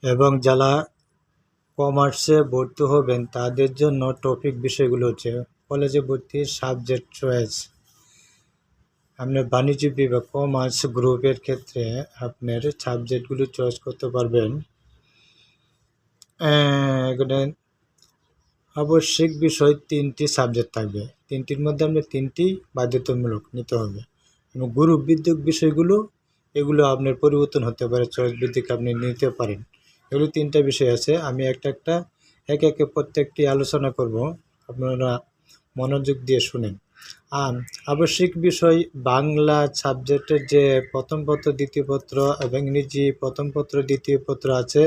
এবং যারা কমার্সে ভর্তি হবেন তাদের জন্য টপিক বিষয়গুলো হচ্ছে কলেজে ভর্তি সাবজেক্ট চয়েস। আপনার বাণিজ্য বিভাগ কমার্স গ্রুপের ক্ষেত্রে আপনার সাবজেক্টগুলো চয়েস করতে পারবেন। এখানে আবশ্যিক বিষয় 3টি সাবজেক্ট থাকবে, 3টির মধ্যে আপনার 3টি বাধ্যতামূলক নিতে হবে। এবং গ্রুপ ভিত্তিক বিষয়গুলো এগুলো আপনার পরিবর্তন হতে পারে, চয়েস ভিত্তিক আপনি নিতে পারেন। এগুলো 3টা বিষয় আছে, আমি একটা একে একে প্রত্যেকটি আলোচনা করব, আপনারা মনোযোগ দিয়ে শুনেন। আবশ্যিক বিষয় বাংলা সাবজেক্টের যে প্রথম পত্র দ্বিতীয় পত্র এবং ইংরেজি প্রথম পত্র দ্বিতীয় পত্র আছে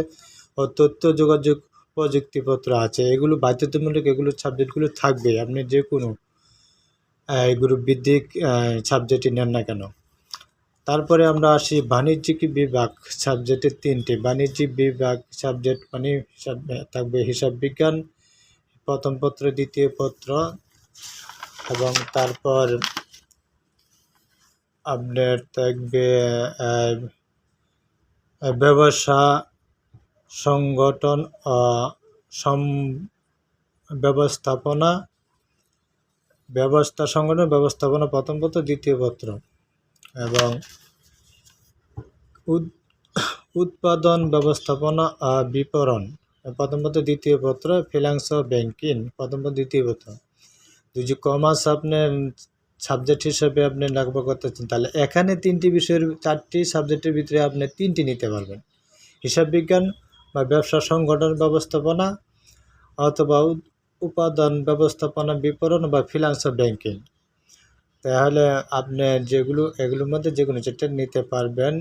ও তথ্য যোগাযোগ প্রযুক্তিপত্র আছে, এগুলো বাধ্যতামূলক, এগুলো সাবজেক্টগুলো থাকবে আপনি যে কোনো গ্রুপ ভিত্তিক সাবজেক্টই নেন না কেন। তারপরে আমরা আসি বাণিজ্যিক বিভাগ সাবজেক্টের 3টি বাণিজ্যিক বিভাগ সাবজেক্ট মানে থাকবে হিসাব বিজ্ঞান প্রথম পত্র দ্বিতীয় পত্র, এবং তারপর আপনার থাকবে ব্যবসা সংগঠন ব্যবস্থাপনা প্রথম পত্র দ্বিতীয় পত্র, এবং উৎপাদন ব্যবস্থাপনা বিপণন প্রথম পত্র দ্বিতীয় পত্র, ফিন্যান্স ও ব্যাংকিং প্রথম পত্র দ্বিতীয় পত্র। যদি কমার্স আপনার সাবজেক্ট হিসেবে আপনি লাগবে করতেছেন, তাহলে এখানে 3টি বিষয়ের 4টি সাবজেক্টের ভিতরে আপনি 3টি নিতে পারবেন, হিসাব বিজ্ঞান বা ব্যবসা সংগঠন ব্যবস্থাপনা অথবা উৎপাদন ব্যবস্থাপনা বিপণন বা ফিন্যান্স ও ব্যাংকিং। তাহলে আপনি এগুলোর মধ্যে যে কোনো 4টা নিতে পারবেন,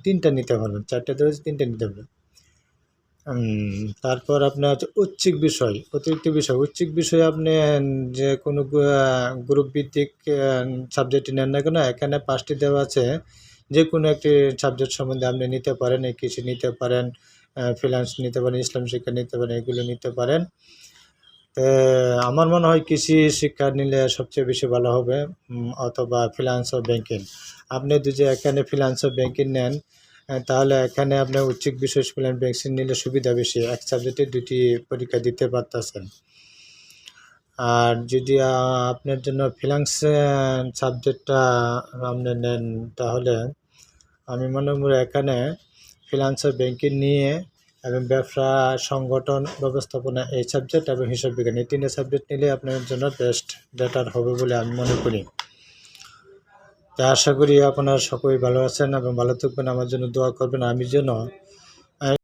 3টা নিতে পারবেন, 4টে ধরে 3টা নিতে পারবেন। তারপর আপনার হচ্ছে ঐচ্ছিক বিষয়, অতিরিক্ত বিষয়। ঐচ্ছিক বিষয় আপনি যে কোনো গ্রুপ ভিত্তিক সাবজেক্ট নেন না কেন, এখানে 5টি দেওয়া আছে, যে কোনো একটি সাবজেক্ট সম্বন্ধে আপনি নিতে পারেন। কৃষি নিতে পারেন, ফিন্যান্স নিতে পারেন, ইসলাম শিক্ষা নিতে পারেন, এগুলো নিতে পারেন। আমার মনে হয় কৃষি শিক্ষা নিলে সবচেয়ে বেশি ভালো হবে, অথবা ফিন্যান্স ও ব্যাংকিং। আপনি যদি এখানে ফিন্যান্স ও ব্যাংকিং নেন, তাহলে এখানে আপনার ঐচ্ছিক বিষয় ফিন্যান্স ব্যাংকিং নিলে সুবিধা বেশি, এক সাবজেক্টে 2টি পরীক্ষা দিতে পারতেছেন। আর যদি আপনার জন্য ফিন্যান্স সাবজেক্টটা আপনি নেন, তাহলে আমি মনে করি এখানে ফিন্যান্স ও ব্যাংকিং নিয়ে এবং ব্যবসা সংগঠন ব্যবস্থাপনা এই সাবজেক্ট এবং হিসাব বিজ্ঞান এই 3টে সাবজেক্ট নিলে আপনার জন্য বেটার হবে বলে আমি মনে করি। তাই আশা করি আপনারা সকলেই ভালো আছেন এবং ভালো থাকবেন, আমার জন্য দোয়া করবেন, আমি যেন